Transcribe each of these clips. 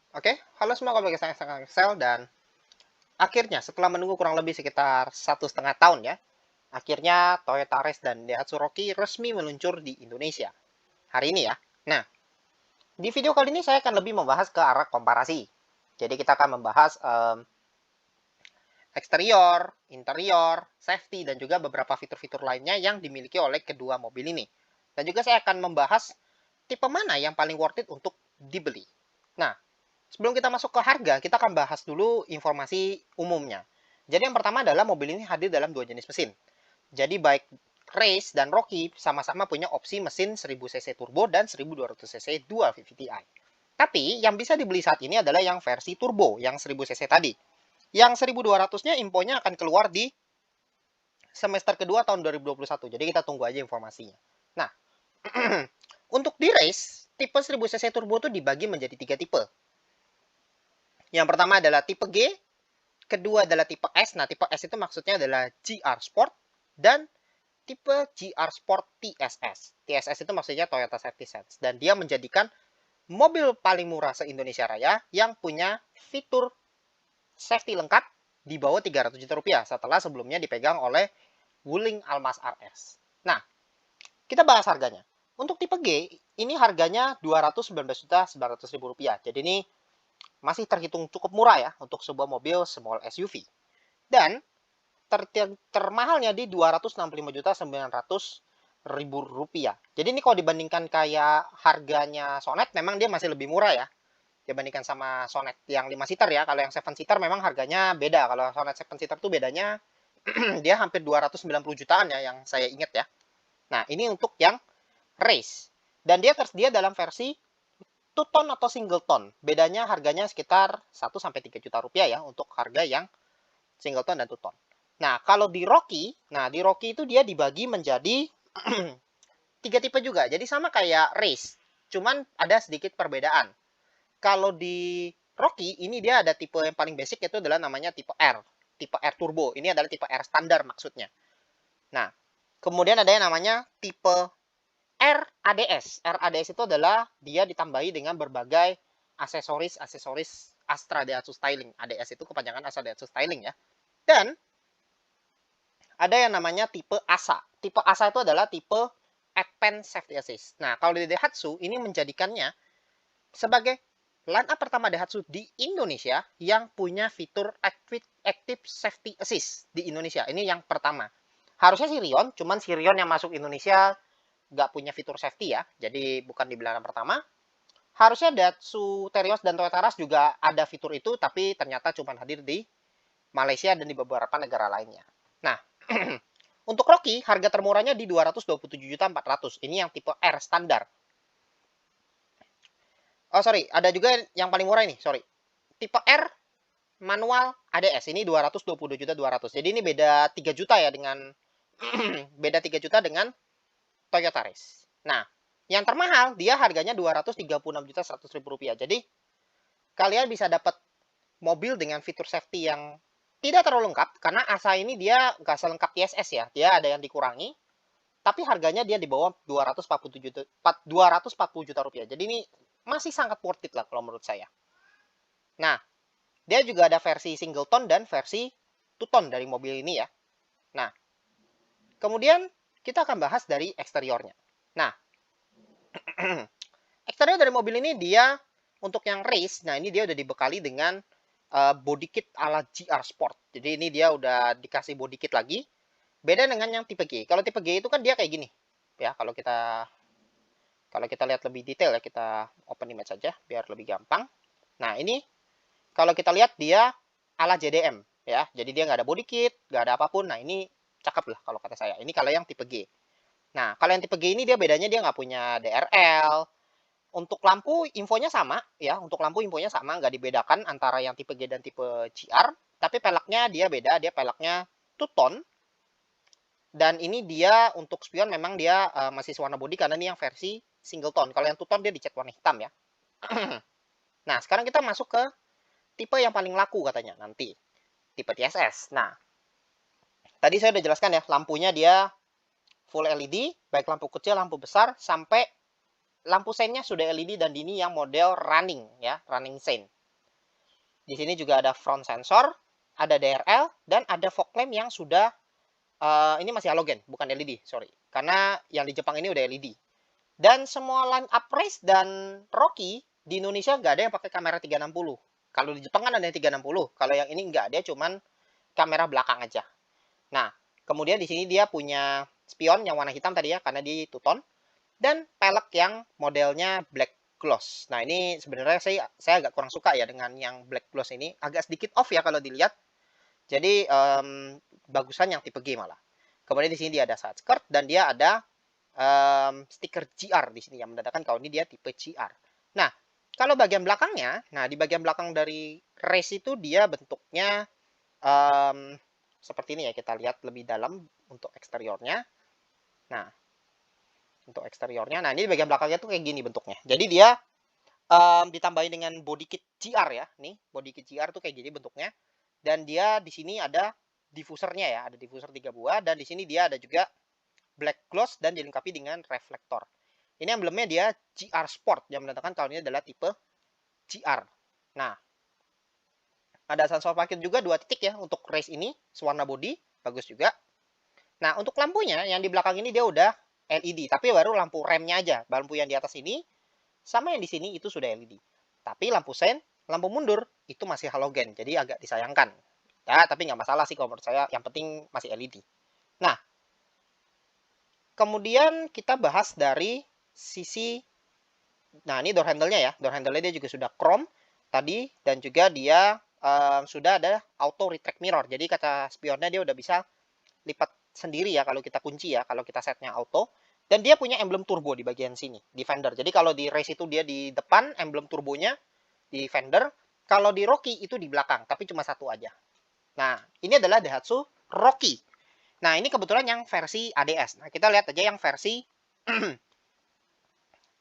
Oke, halo semua, kembali ke saya Excel, dan akhirnya setelah menunggu kurang lebih sekitar 1,5 tahun ya, akhirnya Toyota Race dan Daihatsu Rocky resmi meluncur di Indonesia hari ini ya. Nah, di video kali ini saya akan lebih membahas ke arah komparasi. Jadi kita akan membahas eksterior, interior, safety, dan juga beberapa fitur-fitur lainnya yang dimiliki oleh kedua mobil ini. Dan juga saya akan membahas tipe mana yang paling worth it untuk dibeli. Nah, sebelum kita masuk ke harga, kita akan bahas dulu informasi umumnya. Jadi yang pertama adalah mobil ini hadir dalam dua jenis mesin. Jadi baik Race dan Rocky sama-sama punya opsi mesin 1000cc turbo dan 1200cc dual VVTi. Tapi yang bisa dibeli saat ini adalah yang versi turbo, yang 1000cc tadi. Yang 1200-nya infonya akan keluar di semester kedua tahun 2021. Jadi kita tunggu aja informasinya. Nah, untuk di Race, tipe 1000cc turbo itu dibagi menjadi 3 tipe. Yang pertama adalah tipe G, kedua adalah tipe S. Nah, tipe S itu maksudnya adalah GR Sport, dan tipe GR Sport TSS. TSS itu maksudnya Toyota Safety Sense, dan dia menjadikan mobil paling murah se-Indonesia Raya yang punya fitur safety lengkap di bawah 300 juta rupiah setelah sebelumnya dipegang oleh Wuling Almas RS. Nah, kita bahas harganya. Untuk tipe G, ini harganya 219.900.000 rupiah. Jadi ini masih terhitung cukup murah ya untuk sebuah mobil small SUV. Dan termahalnya di 265.900.000 rupiah. Jadi ini kalau dibandingkan kayak harganya Sonet, memang dia masih lebih murah ya dibandingkan sama Sonet yang 5 seater ya. Kalau yang 7 seater memang harganya beda. Kalau Sonet 7 seater tuh bedanya dia hampir 290 jutaan ya yang saya ingat ya. Nah, ini untuk yang Race. Dan dia tersedia dalam versi two tone atau single tone. Bedanya harganya sekitar 1 sampai 3 juta rupiah ya untuk harga yang single tone dan two tone. Nah, kalau di Rocky itu dia dibagi menjadi 3 tipe juga. Jadi sama kayak Race, cuman ada sedikit perbedaan. Kalau di Rocky ini dia ada tipe yang paling basic, yaitu adalah namanya tipe R. Tipe R turbo. Ini adalah tipe R standar maksudnya. Nah, kemudian ada yang namanya tipe RADS. RADS itu adalah dia ditambahi dengan berbagai aksesoris Astra Daihatsu Styling. ADS itu kepanjangan Astra Daihatsu Styling ya. Dan ada yang namanya tipe ASA. Tipe ASA itu adalah tipe Advanced Safety Assist. Nah, kalau di Daihatsu ini menjadikannya sebagai line up pertama Daihatsu di Indonesia yang punya fitur Active Safety Assist di Indonesia. Ini yang pertama. Harusnya Sirion, cuman Sirion yang masuk Indonesia nggak punya fitur safety ya, jadi bukan di belakang pertama. Harusnya Daihatsu Terios dan Toyota Rush juga ada fitur itu, tapi ternyata cuma hadir di Malaysia dan di beberapa negara lainnya. Nah, untuk Rocky, harga termurahnya di 227.400.000. Ini yang tipe R standar. Oh, sorry, ada juga yang paling murah ini, sorry. Tipe R manual ADS, ini 222.200.000. Jadi ini beda 3 juta ya dengan beda 3 juta dengan Toyota Race. Nah, yang termahal dia harganya 236.100.000 rupiah. Jadi kalian bisa dapat mobil dengan fitur safety yang tidak terlalu lengkap, karena ASA ini dia nggak selengkap TSS ya, dia ada yang dikurangi, tapi harganya dia di bawah 240 juta rupiah. Jadi ini masih sangat worth it lah kalau menurut saya. Nah, dia juga ada versi single tone dan versi two tone dari mobil ini ya. Nah, kemudian kita akan bahas dari eksteriornya. Nah, eksterior dari mobil ini dia untuk yang race, nah ini dia udah dibekali dengan body kit ala GR Sport. Jadi ini dia udah dikasih body kit lagi. Beda dengan yang tipe G. Kalau tipe G itu kan dia kayak gini. Ya, kalau kita lihat lebih detail ya, kita open image saja biar lebih gampang. Nah, ini kalau kita lihat dia ala JDM ya. Jadi dia nggak ada body kit, nggak ada apapun. Nah, ini cakep lah kalau kata saya. Ini kalau yang tipe G. Nah, kalau yang tipe G ini dia bedanya dia nggak punya DRL. Untuk lampu infonya sama ya, untuk lampu infonya sama, nggak dibedakan antara yang tipe G dan tipe GR, tapi peleknya dia beda, dia peleknya two tone, dan ini dia untuk spion memang dia masih warna body karena ini yang versi single tone. Kalau yang two tone dia dicat warna hitam ya. Nah, sekarang kita masuk ke tipe yang paling laku katanya nanti, tipe TSS. Nah, tadi saya udah jelaskan ya, lampunya dia full LED, baik lampu kecil, lampu besar, sampai lampu seinnya sudah LED dan ini yang model running ya, running sein. Di sini juga ada front sensor, ada DRL, dan ada fog lamp yang sudah ini masih halogen, bukan LED, sorry. Karena yang di Jepang ini udah LED. Dan semua line up race dan Rocky di Indonesia nggak ada yang pakai kamera 360. Kalau di Jepang kan ada yang 360, kalau yang ini nggak, dia cuman kamera belakang aja. Nah, kemudian di sini dia punya spion yang warna hitam tadi ya, karena di two-tone, dan pelek yang modelnya black gloss. Nah, ini sebenarnya saya agak kurang suka ya dengan yang black gloss ini, agak sedikit off ya kalau dilihat. Jadi bagusan yang tipe G malah. Kemudian di sini dia ada side skirt dan dia ada stiker GR di sini yang menandakan kalau ini dia tipe GR. Nah, kalau bagian belakangnya, nah di bagian belakang dari race itu dia bentuknya seperti ini ya, kita lihat lebih dalam untuk eksteriornya. Nah, untuk eksteriornya, nah ini di bagian belakangnya tuh kayak gini bentuknya. Jadi dia ditambahin dengan body kit GR ya, nih body kit GR tuh kayak gini bentuknya. Dan dia di sini ada diffusernya ya, ada diffuser 3 buah, dan di sini dia ada juga black gloss dan dilengkapi dengan reflektor. Ini emblemnya dia GR Sport yang menandakan kalau ini adalah tipe GR. Nah, ada sensor parkir juga 2 titik ya untuk race ini, sewarna body, bagus juga. Nah, untuk lampunya yang di belakang ini dia udah LED, tapi baru lampu remnya aja. Lampu yang di atas ini sama yang di sini itu sudah LED. Tapi lampu sen, lampu mundur itu masih halogen, jadi agak disayangkan. Ya, tapi nggak masalah sih kalau menurut saya, yang penting masih LED. Nah, kemudian kita bahas dari sisi, nah ini door handle-nya ya. Door handle-nya dia juga sudah chrome tadi, dan juga dia sudah ada auto retract mirror. Jadi kata spionnya dia udah bisa lipat sendiri ya kalau kita kunci ya, kalau kita setnya auto. Dan dia punya emblem turbo di bagian sini, di fender. Jadi kalau di race itu dia di depan, emblem turbonya di fender. Kalau di Rocky itu di belakang, tapi cuma satu aja. Nah, ini adalah Daihatsu Rocky. Nah, ini kebetulan yang versi ADS. Nah, kita lihat aja yang versi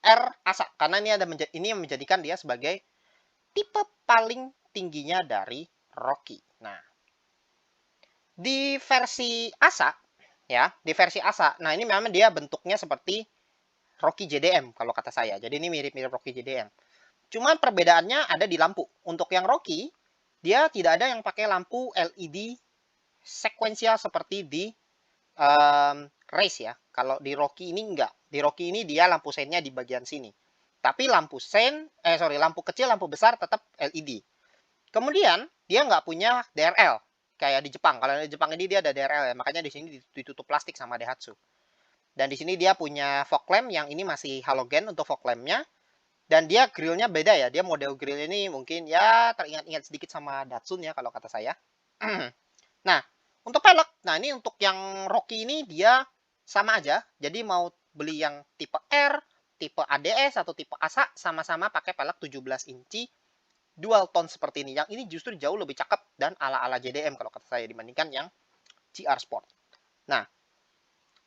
R ASA. Karena ini yang menjadikan dia sebagai tipe paling tingginya dari Rocky. Nah, di versi ASA, ya, di versi ASA, nah ini memang dia bentuknya seperti Rocky JDM kalau kata saya. Jadi ini mirip-mirip Rocky JDM. Cuman perbedaannya ada di lampu. Untuk yang Rocky, dia tidak ada yang pakai lampu LED sekuensial seperti di race ya. Kalau di Rocky ini enggak. Di Rocky ini dia lampu sennya di bagian sini. Tapi lampu lampu kecil, lampu besar tetap LED. Kemudian dia nggak punya DRL kayak di Jepang. Kalau di Jepang ini dia ada DRL ya, makanya di sini ditutup plastik sama Daihatsu. Dan di sini dia punya fog lamp yang ini masih halogen untuk fog lampnya. Dan dia grillnya beda ya. Dia model grill ini mungkin ya teringat-ingat sedikit sama Datsun ya kalau kata saya. Nah, untuk pelek, nah ini untuk yang Rocky ini dia sama aja. Jadi mau beli yang tipe R, tipe ADS atau tipe ASA sama-sama pakai pelek 17 inci dual tone seperti ini. Yang ini justru jauh lebih cakep dan ala-ala JDM kalau kata saya dibandingkan yang GR Sport. Nah,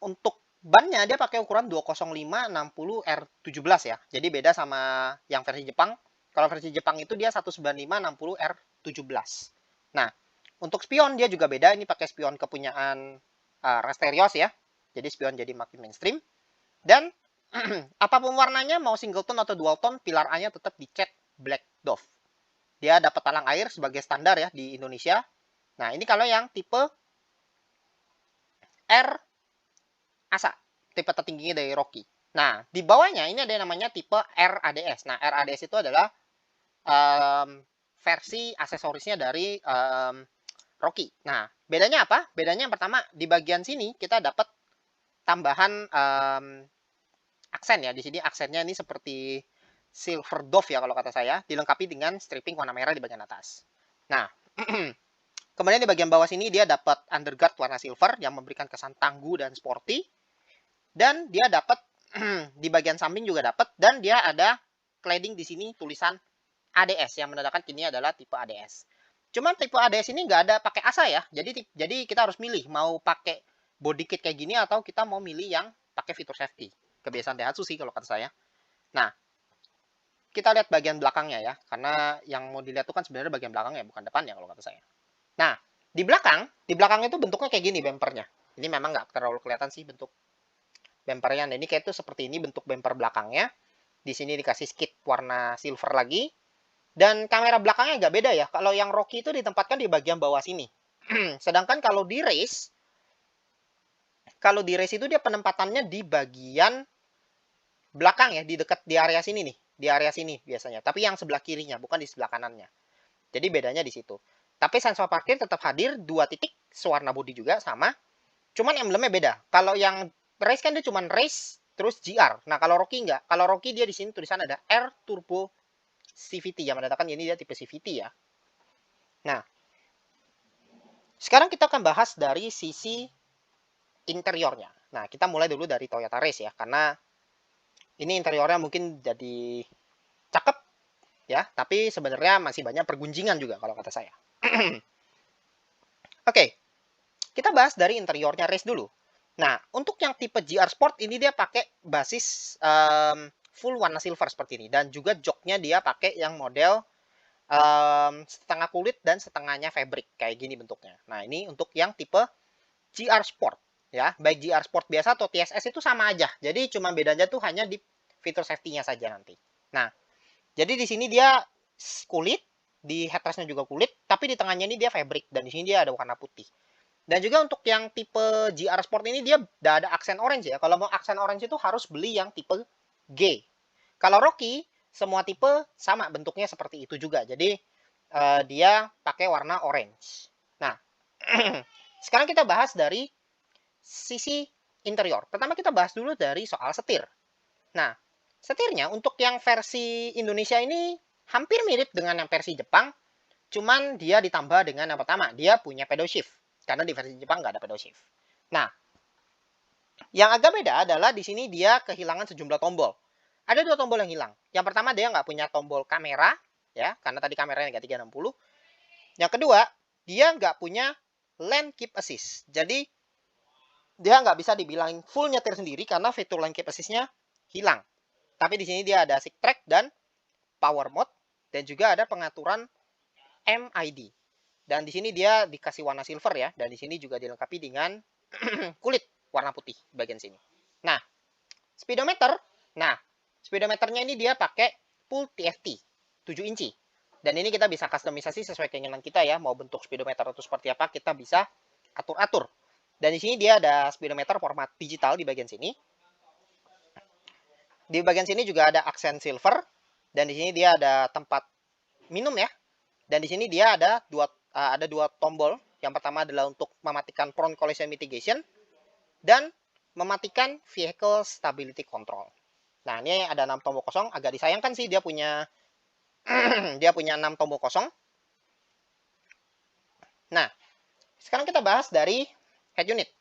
untuk bannya dia pakai ukuran 205/60 R17 ya. Jadi beda sama yang versi Jepang. Kalau versi Jepang itu dia 195/60 R17. Nah, untuk spion dia juga beda. Ini pakai spion kepunyaan Rasterios ya. Jadi spion jadi makin mainstream. Dan apapun warnanya, mau single tone atau dual tone, pilar A-nya tetap dicat Black Dove. Dia dapat talang air sebagai standar ya di Indonesia. Nah, ini kalau yang tipe R ASA, tipe tertingginya dari Rocky. Nah, di bawahnya ini ada yang namanya tipe RADS. Nah, RADS itu adalah versi aksesorisnya dari Rocky. Nah, bedanya apa? Bedanya yang pertama, di bagian sini kita dapat tambahan aksen ya. Di sini aksennya ini seperti silver dove ya kalau kata saya, dilengkapi dengan stripping warna merah di bagian atas. Nah, kemudian di bagian bawah sini dia dapat underguard warna silver yang memberikan kesan tangguh dan sporty. Dan dia dapat di bagian samping juga dapat, dan dia ada cladding di sini tulisan ADS yang menandakan ini adalah tipe ADS. Cuman tipe ADS ini nggak ada pakai ASA ya. Jadi kita harus milih mau pakai body kit kayak gini atau kita mau milih yang pakai fitur safety. Kebiasaan Daihatsu sih kalau kata saya. Nah, kita lihat bagian belakangnya ya, karena yang mau dilihat itu kan sebenarnya bagian belakangnya bukan depannya kalau kata saya. Nah, di belakang itu bentuknya kayak gini bempernya. Ini memang nggak terlalu kelihatan sih bentuk bempernya. Nah, ini kayak itu seperti ini bentuk bemper belakangnya. Di sini dikasih skid warna silver lagi. Dan kamera belakangnya agak beda ya. Kalau yang Rocky itu ditempatkan di bagian bawah sini. Sedangkan kalau di race itu dia penempatannya di bagian belakang ya, di dekat di area sini nih, di area sini biasanya. Tapi yang sebelah kirinya, bukan di sebelah kanannya. Jadi bedanya di situ. Tapi sensor parkir tetap hadir 2 titik, sewarna bodi juga sama. Cuman emblemnya beda. Kalau yang race kan dia cuman race terus GR. Nah, kalau Rocky enggak. Kalau Rocky dia di sini tulisan ada R Turbo CVT yang menandakan ini dia tipe CVT ya. Nah, sekarang kita akan bahas dari sisi interiornya. Nah, kita mulai dulu dari Toyota Race ya, karena ini interiornya mungkin jadi cakep ya, tapi sebenarnya masih banyak pergunjingan juga kalau kata saya. Oke, kita bahas dari interiornya Race dulu. Nah, untuk yang tipe GR Sport ini dia pakai basis full warna silver seperti ini, dan juga joknya dia pakai yang model setengah kulit dan setengahnya fabric kayak gini bentuknya. Nah, ini untuk yang tipe GR Sport ya, baik GR Sport biasa atau TSS itu sama aja. Jadi cuma bedanya tuh hanya di fitur safety-nya saja nanti. Nah, jadi di sini dia kulit, di headrestnya juga kulit, tapi di tengahnya ini dia fabric dan di sini dia ada warna putih. Dan juga untuk yang tipe GR Sport ini dia udah ada aksen orange ya. Kalau mau aksen orange itu harus beli yang tipe G. Kalau Rocky semua tipe sama bentuknya seperti itu juga. Jadi dia pakai warna orange. Nah, sekarang kita bahas dari sisi interior. Pertama kita bahas dulu dari soal setir. Nah, setirnya untuk yang versi Indonesia ini hampir mirip dengan yang versi Jepang, cuman dia ditambah dengan yang pertama, dia punya pedal shift. Karena di versi Jepang nggak ada pedal shift. Nah, yang agak beda adalah di sini dia kehilangan sejumlah tombol. Ada 2 tombol yang hilang. Yang pertama dia nggak punya tombol kamera, ya, karena tadi kameranya nggak 360. Yang kedua, dia nggak punya lane keep assist. Jadi dia nggak bisa dibilang full nyetir sendiri karena fitur lane keep assist-nya hilang. Tapi di sini dia ada stick track dan power mode dan juga ada pengaturan MID. Dan di sini dia dikasih warna silver ya, dan di sini juga dilengkapi dengan kulit warna putih bagian sini. Nah, speedometer. Nah, speedometernya ini dia pakai full TFT 7 inci. Dan ini kita bisa customisasi sesuai keinginan kita ya, mau bentuk speedometer atau seperti apa kita bisa atur-atur. Dan di sini dia ada speedometer format digital di bagian sini. Di bagian sini juga ada aksen silver dan di sini dia ada tempat minum ya. Dan di sini dia ada dua tombol. Yang pertama adalah untuk mematikan front collision mitigation dan mematikan vehicle stability control. Nah, ini ada 6 tombol kosong, agak disayangkan sih dia punya dia punya 6 tombol kosong. Nah, sekarang kita bahas dari head unit.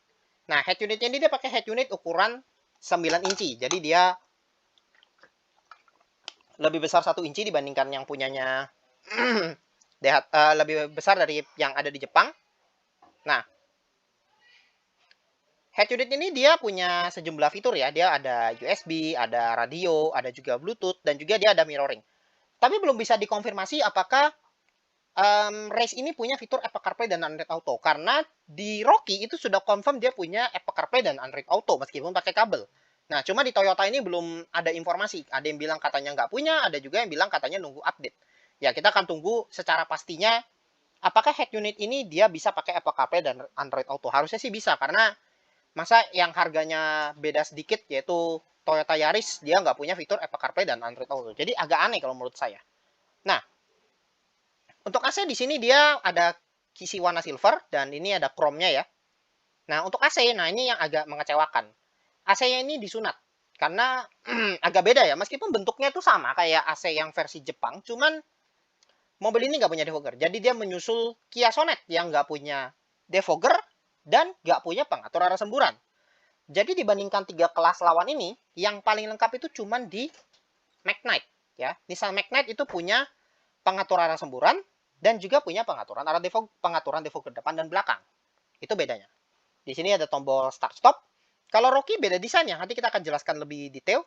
Nah, head unitnya ini dia pakai head unit ukuran 9 inci. Jadi dia lebih besar 1 inci dibandingkan yang punyanya lebih besar dari yang ada di Jepang. Nah, head unit ini dia punya sejumlah fitur ya. Dia ada USB, ada radio, ada juga Bluetooth, dan juga dia ada mirroring. Tapi belum bisa dikonfirmasi apakah Race ini punya fitur Apple CarPlay dan Android Auto. Karena di Rocky itu sudah confirm dia punya Apple CarPlay dan Android Auto meskipun pakai kabel. Nah, cuma di Toyota ini belum ada informasi. Ada yang bilang katanya nggak punya, ada juga yang bilang katanya nunggu update. Ya, kita akan tunggu secara pastinya apakah head unit ini dia bisa pakai Apple CarPlay dan Android Auto. Harusnya sih bisa, karena masa yang harganya beda sedikit, yaitu Toyota Yaris, dia nggak punya fitur Apple CarPlay dan Android Auto. Jadi agak aneh kalau menurut saya. Nah, untuk AC di sini dia ada kisi warna silver, dan ini ada chrome-nya ya. Nah, untuk AC, nah ini yang agak mengecewakan. AC-nya ini disunat. Karena agak beda ya, meskipun bentuknya itu sama kayak AC yang versi Jepang, cuman mobil ini nggak punya defogger. Jadi dia menyusul Kia Sonet yang nggak punya defogger dan nggak punya pengatur arah semburan. Jadi dibandingkan 3 kelas lawan ini, yang paling lengkap itu cuma di Magnite ya. Nissan Magnite itu punya pengatur arah semburan dan juga punya pengaturan defogger depan dan belakang. Itu bedanya. Di sini ada tombol start stop. Kalau Rocky beda desainnya, nanti kita akan jelaskan lebih detail.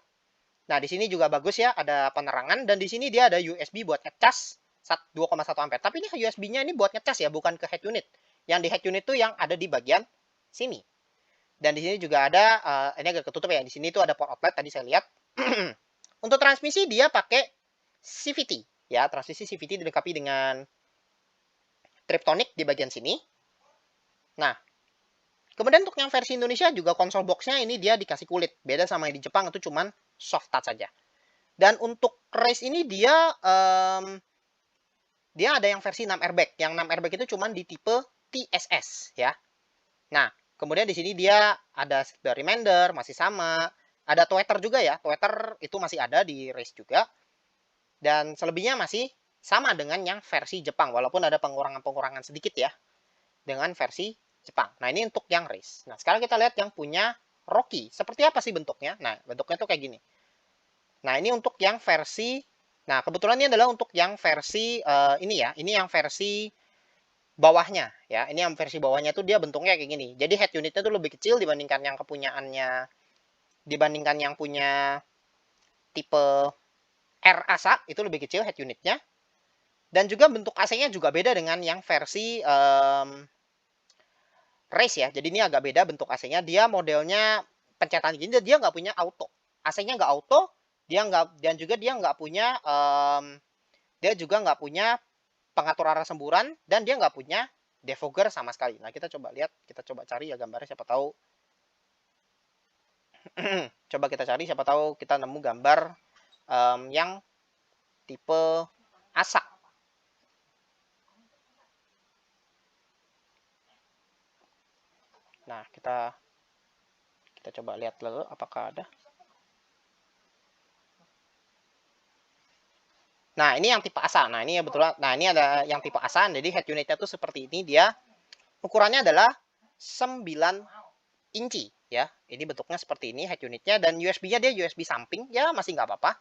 Nah, di sini juga bagus ya, ada penerangan dan di sini dia ada USB buat ngecas 2,1 ampere. Tapi ini USB-nya ini buat ngecas ya, bukan ke head unit. Yang di head unit itu yang ada di bagian sini. Dan di sini juga ada, ini agak ketutup ya. Di sini itu ada port outlet tadi saya lihat. Untuk transmisi dia pakai CVT. ya, transmisi CVT dilengkapi dengan Triptonic di bagian sini. Nah, kemudian untuk yang versi Indonesia juga konsol box-nya ini dia dikasih kulit. Beda sama yang di Jepang itu cuman soft touch saja. Dan untuk race ini dia ada yang versi 6 airbag. Yang 6 airbag itu cuman di tipe TSS ya. Nah, kemudian di sini dia ada seat reminder masih sama. Ada tweeter juga ya. Tweeter itu masih ada di race juga. Dan selebihnya masih sama dengan yang versi Jepang, walaupun ada pengurangan-pengurangan sedikit ya dengan versi Jepang. Nah, ini untuk yang race. Nah, sekarang kita lihat yang punya Rocky. Seperti apa sih bentuknya? Nah, bentuknya tuh kayak gini. Nah, ini untuk yang versi, nah kebetulan ini adalah untuk yang versi ini ya. Ini yang versi bawahnya ya. Ini yang versi bawahnya tuh dia bentuknya kayak gini. Jadi head unitnya tuh lebih kecil dibandingkan yang kepunyaannya, dibandingkan yang punya tipe R ASA, itu lebih kecil head unitnya. Dan juga bentuk AC-nya juga beda dengan yang versi race ya. Jadi ini agak beda bentuk AC-nya. Dia modelnya pencetan gini, dia nggak punya auto. AC-nya nggak auto, dia nggak, dan juga dia nggak punya pengatur arah semburan, dan dia nggak punya defogger sama sekali. Nah, kita coba lihat, kita coba cari ya gambarnya, siapa tahu coba kita cari, siapa tahu kita nemu gambar yang tipe ASA. Nah, kita coba lihat lalu apakah ada. Nah, ini yang tipe ASA. Nah, ini ya betul. Nah, ini ada yang tipe ASA. Jadi head unitnya tuh seperti ini. Dia ukurannya adalah 9 inci ya. Ini bentuknya seperti ini head unitnya, dan USB-nya dia USB samping ya, masih nggak apa-apa.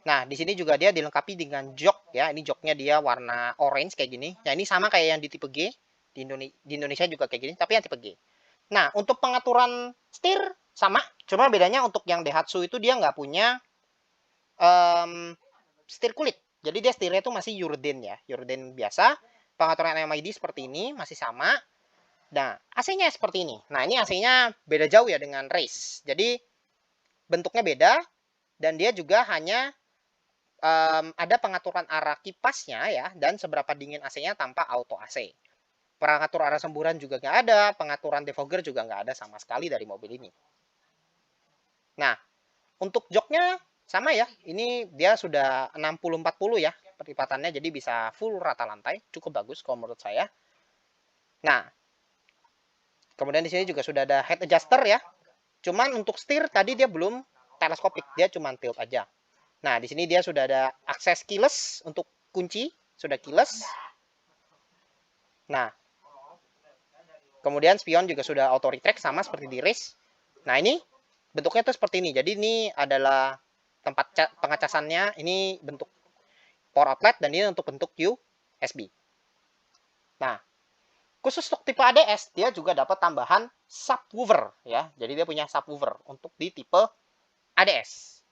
Nah, di sini juga dia dilengkapi dengan jok ya. Ini joknya dia warna orange kayak gini. Ya, ini sama kayak yang di tipe G. Di Indonesia juga kayak gini, tapi yang tipe G. Nah, untuk pengaturan setir sama, cuma bedanya untuk yang Daihatsu itu dia nggak punya setir kulit. Jadi dia setirnya itu masih Urden ya, Urden biasa. Pengaturan MID seperti ini, masih sama. Nah, AC-nya seperti ini. Nah, ini AC-nya beda jauh ya dengan race. Jadi bentuknya beda, dan dia juga hanya ada pengaturan arah kipasnya ya, dan seberapa dingin AC-nya tanpa auto AC. Pengatur arah semburan juga nggak ada, pengaturan defogger juga nggak ada sama sekali dari mobil ini. Nah, untuk joknya sama ya, ini dia sudah 60-40 ya perlipatannya, jadi bisa full rata lantai, cukup bagus kalau menurut saya. Nah, kemudian di sini juga sudah ada head adjuster ya, cuman untuk setir tadi dia belum teleskopik, dia cuma tilt aja. Nah, di sini dia sudah ada akses keyless untuk kunci, sudah keyless. Nah, kemudian spion juga sudah auto retract sama seperti di race. Nah, ini bentuknya tuh seperti ini. Jadi ini adalah tempat pengecasannya. Ini bentuk power outlet, dan ini untuk bentuk USB. Nah, khusus untuk tipe ADS dia juga dapat tambahan subwoofer ya. Jadi dia punya subwoofer untuk di tipe ADS.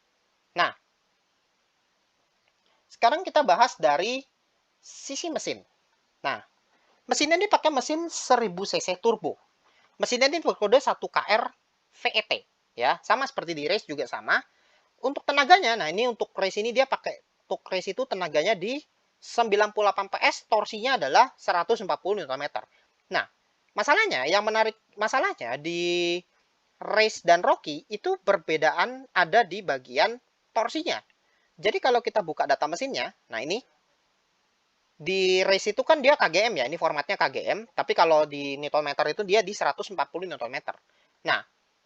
Nah, sekarang kita bahas dari sisi mesin. Nah, mesinnya ini pakai mesin 1000 cc turbo. Mesinnya ini berkode 1KR VET ya, sama seperti di race juga sama. Untuk tenaganya, nah ini untuk race ini dia pakai, untuk race itu tenaganya di 98 PS, torsinya adalah 140 Nm. Nah, masalahnya di race dan Rocky itu perbedaan ada di bagian torsinya. Jadi kalau kita buka data mesinnya, nah ini di race itu kan dia KGM ya, ini formatnya KGM, tapi kalau di Nm itu dia di 140 Nm. Nah,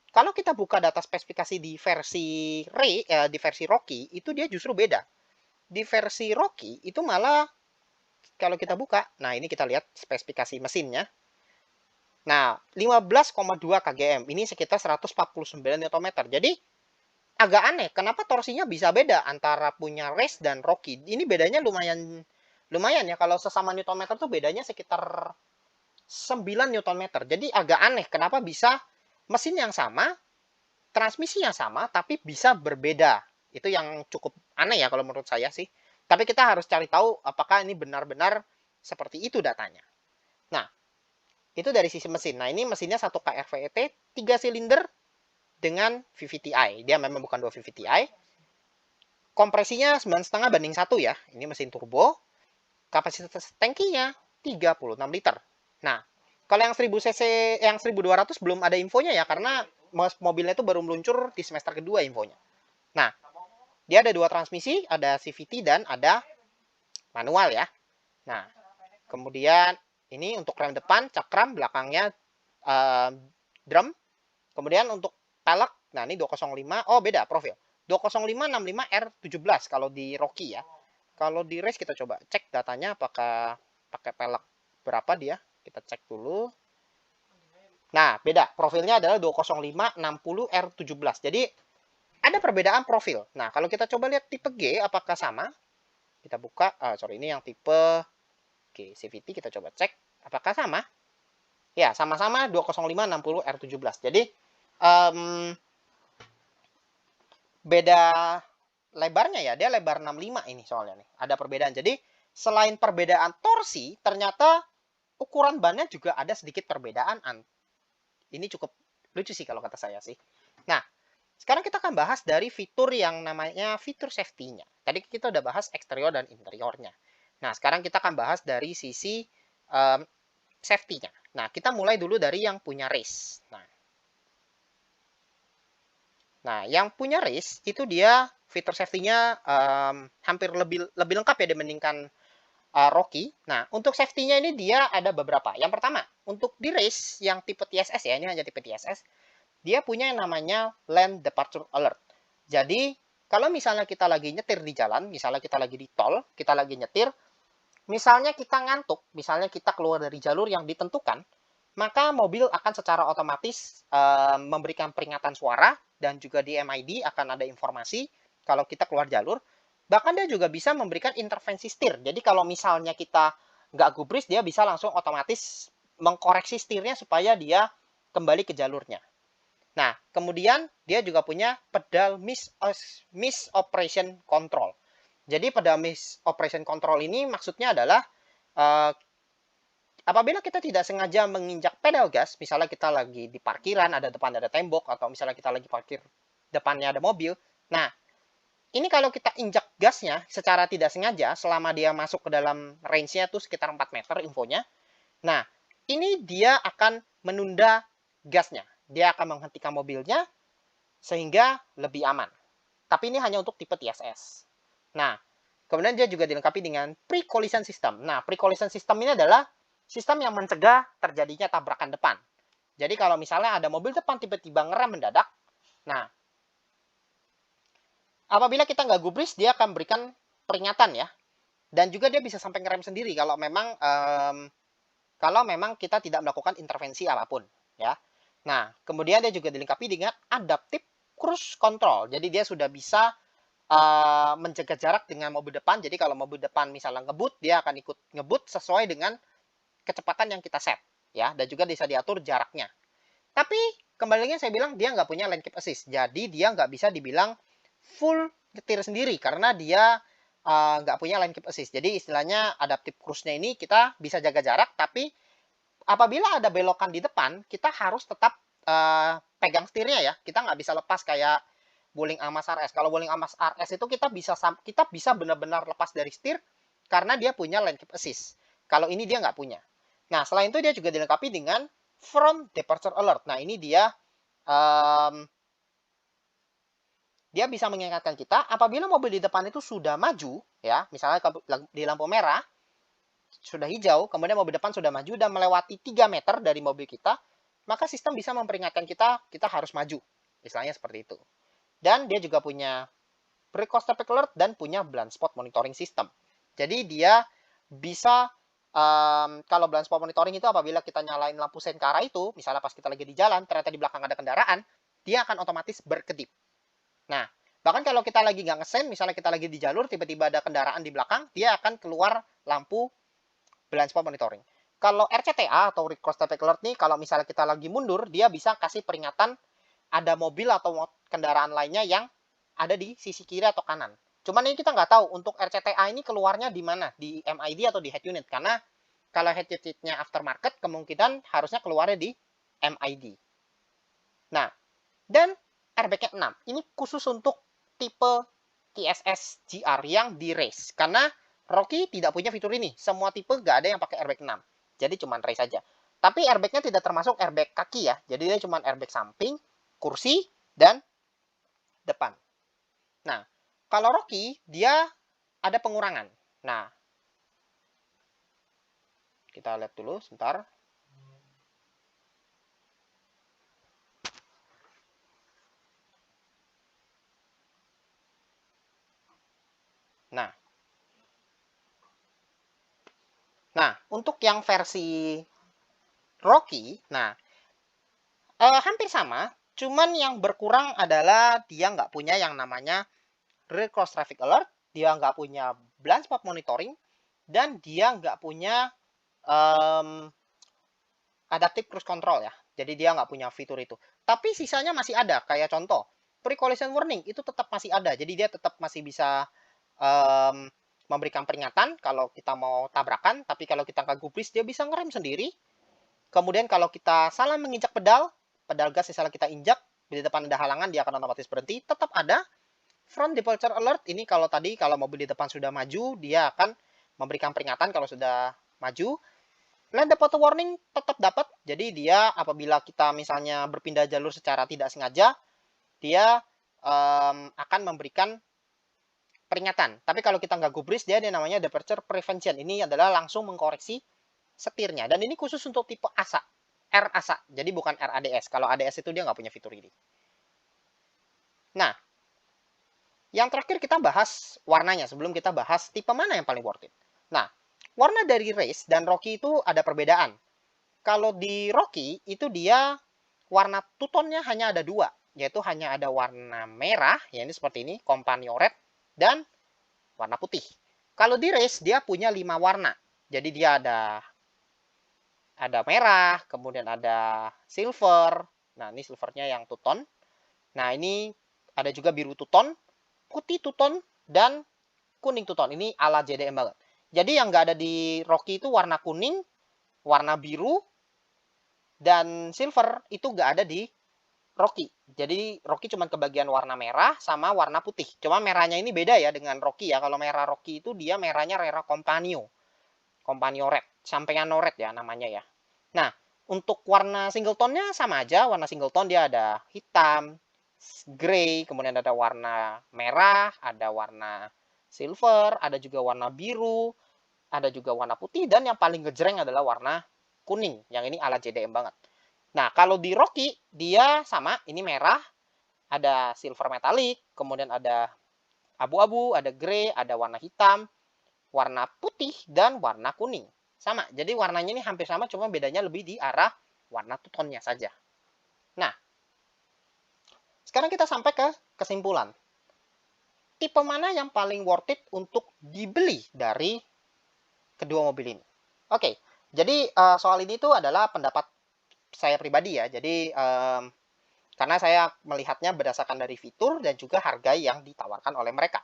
kalau kita buka data spesifikasi di versi Rocky, itu dia justru beda. Di versi Rocky itu malah kalau kita buka, nah ini kita lihat spesifikasi mesinnya. Nah, 15,2 kgm, ini sekitar 149 Nm. Jadi agak aneh, kenapa torsinya bisa beda antara punya race dan Rocky? Ini bedanya lumayan ya, kalau sesama Nm tuh bedanya sekitar 9 Nm. Jadi agak aneh kenapa bisa mesin yang sama, transmisi yang sama, tapi bisa berbeda. Itu yang cukup aneh ya kalau menurut saya sih. Tapi kita harus cari tahu apakah ini benar-benar seperti itu datanya. Nah, itu dari sisi mesin. Nah, ini mesinnya 1KR VET, 3 silinder dengan VVTi. Dia memang bukan 2 VVTi. kompresinya 9,5/1 ya. Ini mesin turbo. Kapasitas tangkinya 36 liter. Nah, kalau yang 1000 cc, yang 1200 belum ada infonya ya, karena mobilnya itu baru meluncur di semester kedua infonya. Nah, dia ada 2 transmisi, ada CVT dan ada manual ya. Nah, kemudian ini untuk rem depan, cakram, belakangnya drum. Kemudian untuk pelek, nah ini 205, oh beda profil. 20565R17 kalau di Rocky ya. Kalau di race kita coba cek datanya apakah pakai pelek berapa dia. Kita cek dulu. Nah, beda. Profilnya adalah 20560R17. Jadi ada perbedaan profil. Nah, kalau kita coba lihat tipe G apakah sama? Kita buka, sorry ini yang tipe G CVT, kita coba cek apakah sama? Ya, sama-sama 20560R17. Jadi beda lebarnya ya, dia lebar 65 ini soalnya nih. Ada perbedaan. Jadi selain perbedaan torsi, ternyata ukuran bannya juga ada sedikit perbedaan. Ini cukup lucu sih kalau kata saya sih. Nah, sekarang kita akan bahas dari fitur yang namanya fitur safety-nya. Tadi kita udah bahas eksterior dan interiornya. Nah, sekarang kita akan bahas dari sisi safety-nya. Nah, kita mulai dulu dari yang punya race. Nah, yang punya race itu dia fitur safety-nya hampir lebih lengkap ya dibandingkan Rocky. Nah, untuk safety-nya ini dia ada beberapa. Yang pertama, untuk di race yang tipe TSS ya, ini hanya tipe TSS, dia punya yang namanya Lane Departure Alert. Jadi, kalau misalnya kita lagi nyetir di jalan, misalnya kita lagi di tol, kita lagi nyetir, misalnya kita ngantuk, misalnya kita keluar dari jalur yang ditentukan, maka mobil akan secara otomatis memberikan peringatan suara, dan juga di MID akan ada informasi kalau kita keluar jalur. Bahkan dia juga bisa memberikan intervensi setir. Jadi kalau misalnya kita nggak gubris, dia bisa langsung otomatis mengkoreksi setirnya supaya dia kembali ke jalurnya. Nah, kemudian dia juga punya pedal miss operation control. Jadi pedal miss operation control ini maksudnya adalah apabila kita tidak sengaja menginjak pedal gas, misalnya kita lagi di parkiran, ada depan ada tembok, atau misalnya kita lagi parkir depannya ada mobil. Nah, ini kalau kita injak gasnya secara tidak sengaja, selama dia masuk ke dalam range-nya itu sekitar 4 meter infonya. Nah, ini dia akan menunda gasnya. Dia akan menghentikan mobilnya sehingga lebih aman. Tapi ini hanya untuk tipe TSS. Nah, kemudian dia juga dilengkapi dengan pre-collision system. Nah, pre-collision system ini adalah sistem yang mencegah terjadinya tabrakan depan. Jadi kalau misalnya ada mobil depan tiba-tiba ngerem mendadak, nah, apabila kita nggak gubris, dia akan berikan peringatan ya. Dan juga dia bisa sampai ngerem sendiri kalau memang kita tidak melakukan intervensi apapun ya. Nah, kemudian dia juga dilengkapi dengan adaptive cruise control. Jadi dia sudah bisa menjaga jarak dengan mobil depan. Jadi kalau mobil depan misalnya ngebut, dia akan ikut ngebut sesuai dengan kecepatan yang kita set ya. Dan juga bisa diatur jaraknya. Tapi kembali lagi saya bilang dia nggak punya lane keep assist. Jadi dia nggak bisa dibilang full nyetir sendiri karena dia nggak punya lane keep assist. Jadi istilahnya adaptive cruise-nya ini kita bisa jaga jarak, tapi apabila ada belokan di depan, kita harus tetap pegang setirnya ya. Kita nggak bisa lepas kayak Wuling Amas RS. Kalau Wuling Amas RS itu kita bisa benar-benar lepas dari setir karena dia punya lane keep assist. Kalau ini dia nggak punya. Nah, selain itu dia juga dilengkapi dengan front departure alert. Nah, ini dia dia bisa mengingatkan kita apabila mobil di depan itu sudah maju, ya, misalnya di lampu merah, sudah hijau, kemudian mobil depan sudah maju dan melewati 3 meter dari mobil kita, maka sistem bisa memperingatkan kita harus maju. Istilahnya seperti itu. Dan dia juga punya pre-coast traffic alert dan punya blind spot monitoring system. Jadi dia bisa, kalau blind spot monitoring itu apabila kita nyalain lampu sen ke arah itu, misalnya pas kita lagi di jalan, ternyata di belakang ada kendaraan, dia akan otomatis berkedip. Nah, bahkan kalau kita lagi nggak ngesen, misalnya kita lagi di jalur, tiba-tiba ada kendaraan di belakang, dia akan keluar lampu blind spot monitoring. Kalau RCTA atau Road Traffic Alert nih, kalau misalnya kita lagi mundur, dia bisa kasih peringatan ada mobil atau kendaraan lainnya yang ada di sisi kiri atau kanan. Cuman ini kita nggak tahu untuk RCTA ini keluarnya di mana, di MID atau di head unit. Karena kalau head unitnya aftermarket, kemungkinan harusnya keluarnya di MID. Nah, dan airbag-nya 6. Ini khusus untuk tipe TSS GR yang di race. Karena Rocky tidak punya fitur ini. Semua tipe nggak ada yang pakai airbag 6. Jadi cuma race saja. Tapi airbagnya tidak termasuk airbag kaki ya. Jadi dia cuma airbag samping, kursi, dan depan. Nah, kalau Rocky, dia ada pengurangan. Nah, kita lihat dulu sebentar. Nah, untuk yang versi Rocky, hampir sama, cuman yang berkurang adalah dia nggak punya yang namanya rear cross traffic alert, dia nggak punya blind spot monitoring, dan dia nggak punya adaptive cruise control ya. Jadi dia nggak punya fitur itu. Tapi sisanya masih ada, kayak contoh, pre-collision warning itu tetap masih ada. Jadi dia tetap masih bisa memberikan peringatan kalau kita mau tabrakan, tapi kalau kita nggak gubris, dia bisa ngerem sendiri. Kemudian kalau kita salah menginjak pedal gas salah kita injak, di depan ada halangan, dia akan otomatis berhenti. Tetap ada front departure alert. Ini kalau tadi, kalau mobil di depan sudah maju, dia akan memberikan peringatan kalau sudah maju. Lane departure warning tetap dapat. Jadi dia apabila kita misalnya berpindah jalur secara tidak sengaja, dia akan memberikan peringatan. Tapi kalau kita nggak gubris, dia namanya departure prevention. Ini adalah langsung mengkoreksi setirnya. Dan ini khusus untuk tipe ASA. R ASA. Jadi bukan RADS. Kalau ADS itu dia nggak punya fitur ini. Nah, yang terakhir kita bahas warnanya sebelum kita bahas tipe mana yang paling worth it. Nah, warna dari Race dan Rocky itu ada perbedaan. Kalau di Rocky itu dia warna two-tone-nya hanya ada dua, yaitu hanya ada warna merah, ya ini seperti ini, Companion Red, dan warna putih. Kalau di Race dia punya 5 warna. Jadi dia ada merah, kemudian ada silver. Nah, ini silvernya yang two-tone. Nah, ini ada juga biru two-tone, putih two-tone, dan kuning two-tone. Ini ala JDM banget. Jadi yang nggak ada di Rocky itu warna kuning, warna biru, dan silver itu nggak ada di Rocky. Jadi Rocky cuma kebagian warna merah sama warna putih. Cuma merahnya ini beda ya dengan Rocky ya. Kalau merah Rocky itu dia merahnya Rera Companion Red, Sampeano Red ya namanya ya. Nah, untuk warna singleton-nya sama aja. Warna singleton dia ada hitam, grey, kemudian ada warna merah, ada warna silver, ada juga warna biru, ada juga warna putih, dan yang paling ngejreng adalah warna kuning. Yang ini ala JDM banget. Nah, kalau di Rocky, dia sama, ini merah, ada silver metallic, kemudian ada abu-abu, ada grey, ada warna hitam, warna putih, dan warna kuning. Sama, jadi warnanya ini hampir sama, cuma bedanya lebih di arah warna two-tone-nya saja. Nah, sekarang kita sampai ke kesimpulan. Tipe mana yang paling worth it untuk dibeli dari kedua mobil ini? Oke, jadi soal ini tuh adalah pendapat saya pribadi ya. Jadi karena saya melihatnya berdasarkan dari fitur dan juga harga yang ditawarkan oleh mereka.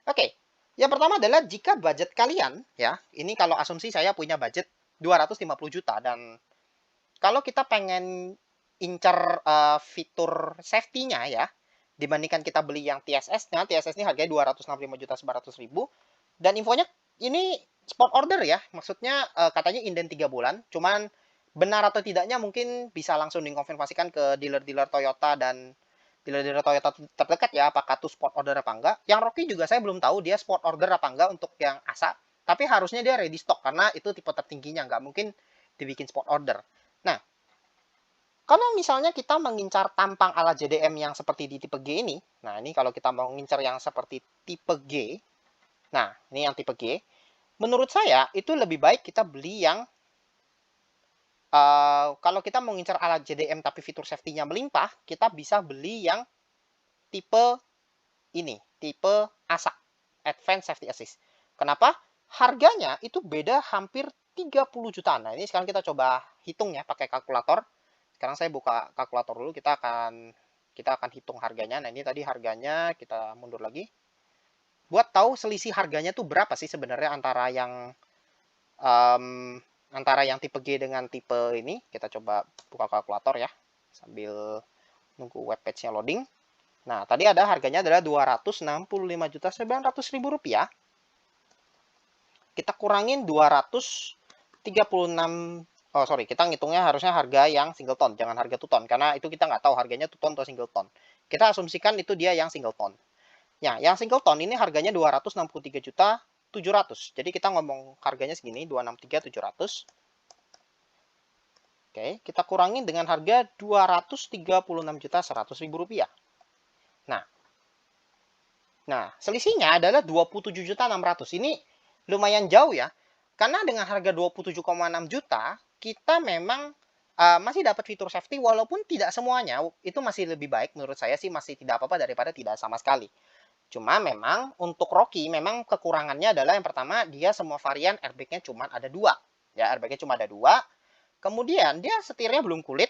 Oke, yang pertama adalah jika budget kalian ya, ini kalau asumsi saya punya budget 250 juta dan kalau kita pengen incar fitur safety-nya ya, dibandingkan kita beli yang TSS-nya, TSS ini harganya 265 juta 900 ribu, dan infonya ini spot order ya, maksudnya katanya inden 3 bulan, cuman benar atau tidaknya mungkin bisa langsung dikonfirmasikan ke dealer-dealer Toyota dan dealer-dealer Toyota terdekat ya, apakah itu spot order apa enggak. Yang Rocky juga saya belum tahu dia spot order apa enggak untuk yang ASA, tapi harusnya dia ready stock karena itu tipe tertingginya, nggak mungkin dibikin spot order. Nah, kalau misalnya kita mengincar tampang ala JDM yang seperti di tipe G ini, nah ini kalau kita mau mengincar yang seperti tipe G, nah ini yang tipe G, menurut saya itu lebih baik kita beli yang kalau kita mau ngincar ala JDM tapi fitur safety-nya melimpah, kita bisa beli yang tipe ini, tipe ASA, Advanced Safety Assist. Kenapa? Harganya itu beda hampir 30 jutaan. Nah, ini sekarang kita coba hitung ya pakai kalkulator. Sekarang saya buka kalkulator dulu, kita akan hitung harganya. Nah, ini tadi harganya, kita mundur lagi. Buat tahu selisih harganya tuh berapa sih sebenarnya antara yang tipe G dengan tipe ini. Kita coba buka kalkulator ya, sambil nunggu webpage-nya loading. Nah, tadi ada harganya adalah Rp265.900.000. Kita kurangin 236. Oh, sorry, kita ngitungnya harusnya harga yang singleton, jangan harga two tone, karena itu kita nggak tahu harganya two tone atau singleton. Kita asumsikan itu dia yang singleton. Ya, yang singleton ini harganya 263.700.000. Jadi kita ngomong harganya segini, 263.700. Oke, kita kurangin dengan harga Rp236.100.000. Nah, selisihnya adalah 27.600.000. Ini lumayan jauh ya. Karena dengan harga 27,6 juta, kita memang masih dapat fitur safety walaupun tidak semuanya. Itu masih lebih baik menurut saya sih, masih tidak apa-apa daripada tidak sama sekali. Cuma memang untuk Rocky memang kekurangannya adalah yang pertama dia semua varian airbagnya cuma ada 2. Ya, airbagnya cuma ada 2. Kemudian dia setirnya belum kulit.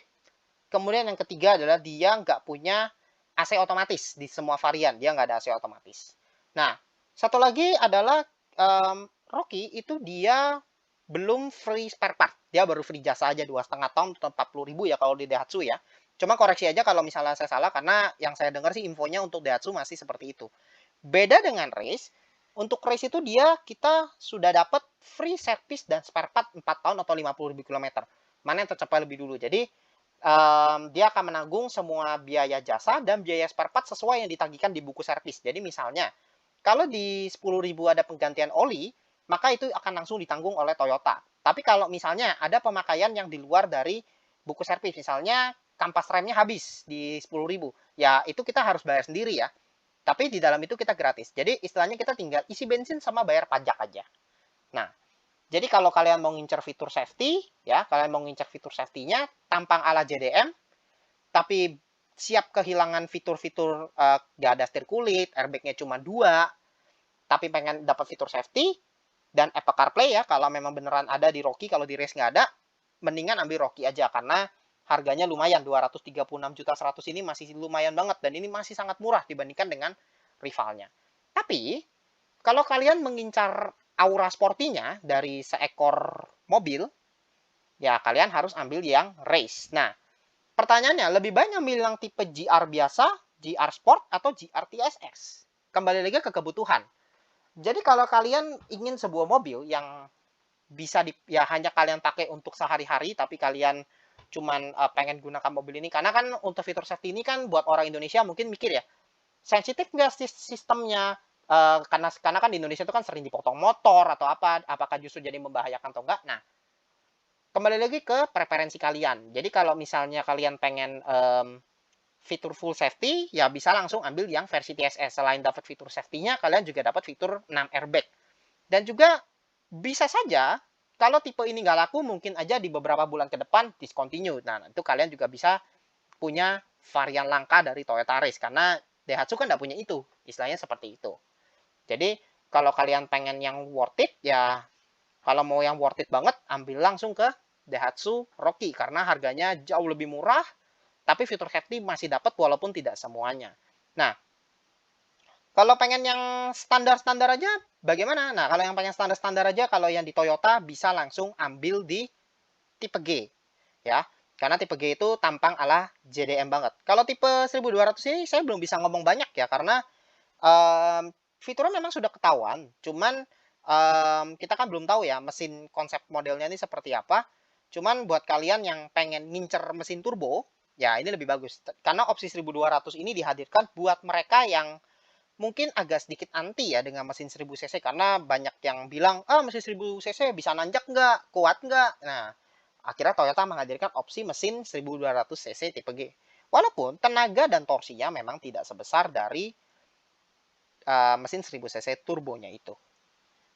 Kemudian yang ketiga adalah dia nggak punya AC otomatis di semua varian. Dia nggak ada AC otomatis. Nah, satu lagi adalah Rocky itu dia belum free spare part. Dia baru free jasa aja 2,5 tahun atau 40.000 ya kalau di Daihatsu ya. Cuma koreksi aja kalau misalnya saya salah, karena yang saya dengar sih infonya untuk Daihatsu masih seperti itu. Beda dengan race, untuk race itu kita sudah dapat free service dan spare part 4 tahun atau 50.000 km. Mana yang tercapai lebih dulu. Jadi dia akan menanggung semua biaya jasa dan biaya spare part sesuai yang ditagihkan di buku servis. Jadi misalnya, kalau di 10.000 ada penggantian oli, maka itu akan langsung ditanggung oleh Toyota. Tapi kalau misalnya ada pemakaian yang di luar dari buku servis, misalnya kampas remnya habis di 10.000, ya itu kita harus bayar sendiri ya. Tapi di dalam itu kita gratis. Jadi istilahnya kita tinggal isi bensin sama bayar pajak aja. Nah, jadi kalau kalian mau ngincer fitur safety, ya kalian mau ngincer fitur safety-nya tampang ala JDM, tapi siap kehilangan fitur-fitur gak ada setir kulit, airbagnya cuma 2, tapi pengen dapat fitur safety dan Apple CarPlay ya, kalau memang beneran ada di Rocky, kalau di race nggak ada, mendingan ambil Rocky aja karena harganya lumayan. 236.100.000 ini masih lumayan banget dan ini masih sangat murah dibandingkan dengan rivalnya. Tapi kalau kalian mengincar aura sportinya dari seekor mobil, ya kalian harus ambil yang race. Nah, pertanyaannya, lebih banyak ambil yang tipe GR biasa, GR Sport, atau GR TSX? Kembali lagi ke kebutuhan. Jadi kalau kalian ingin sebuah mobil yang bisa ya hanya kalian pakai untuk sehari-hari, tapi kalian cuman pengen gunakan mobil ini, karena kan untuk fitur safety ini kan buat orang Indonesia mungkin mikir ya, sensitif nggak sistemnya, karena kan di Indonesia itu kan sering dipotong motor atau apa, apakah justru jadi membahayakan atau enggak. Nah, kembali lagi ke preferensi kalian. Jadi kalau misalnya kalian pengen fitur full safety, ya bisa langsung ambil yang versi TSS. Selain dapat fitur safety-nya, kalian juga dapat fitur 6 airbag. Dan juga bisa saja kalau tipe ini nggak laku, mungkin aja di beberapa bulan ke depan discontinue. Nah, itu kalian juga bisa punya varian langka dari Toyota Race, karena Daihatsu kan nggak punya itu. Istilahnya seperti itu. Jadi, kalau kalian pengen yang worth it, ya kalau mau yang worth it banget, ambil langsung ke Daihatsu Rocky, karena harganya jauh lebih murah, tapi fitur safety masih dapat walaupun tidak semuanya. Nah, kalau pengen yang standar-standar aja, bagaimana? Nah, kalau yang pengen standar-standar aja, kalau yang di Toyota bisa langsung ambil di tipe G, ya. Karena tipe G itu tampang ala JDM banget. Kalau tipe 1200 ini saya belum bisa ngomong banyak ya, karena fiturnya memang sudah ketahuan. Cuman kita kan belum tahu ya mesin konsep modelnya ini seperti apa. Cuman buat kalian yang pengen ngincer mesin turbo, ya ini lebih bagus. Karena opsi 1200 ini dihadirkan buat mereka yang mungkin agak sedikit anti ya dengan mesin 1000 cc, karena banyak yang bilang, mesin 1000 cc bisa nanjak nggak, kuat nggak. Nah, akhirnya Toyota menghadirkan opsi mesin 1200 cc tipe G. Walaupun tenaga dan torsinya memang tidak sebesar dari mesin 1000 cc turbonya itu.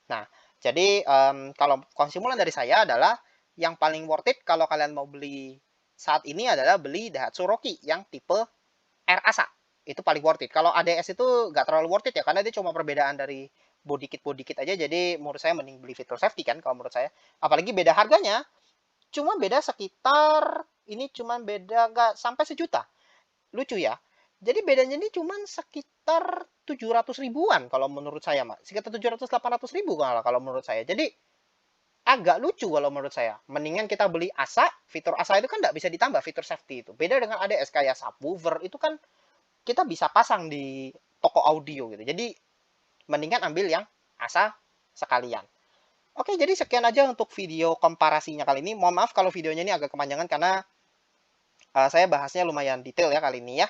Nah, jadi kalau kesimpulan dari saya adalah yang paling worth it kalau kalian mau beli saat ini adalah beli Daihatsu Rocky yang tipe R Asa. Itu paling worth it. Kalau ADS itu nggak terlalu worth it ya, karena dia cuma perbedaan dari body kit aja. Jadi menurut saya mending beli fitur safety kan kalau menurut saya. Apalagi beda harganya, cuma beda sekitar, ini cuma beda nggak sampai sejuta. Lucu ya. Jadi bedanya ini cuma sekitar 700 ribuan kalau menurut saya, Mak. Sekitar 700-800 ribu kalau menurut saya. Jadi agak lucu kalau menurut saya. Mendingan kita beli Asa, fitur Asa itu kan nggak bisa ditambah fitur safety itu. Beda dengan ADS kayak subwoofer, itu kan kita bisa pasang di toko audio gitu. Jadi mendingan ambil yang ASA sekalian. Oke, jadi sekian aja untuk video komparasinya kali ini. Mohon maaf kalau videonya ini agak kepanjangan karena saya bahasnya lumayan detail ya kali ini ya.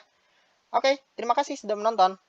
Oke, terima kasih sudah menonton.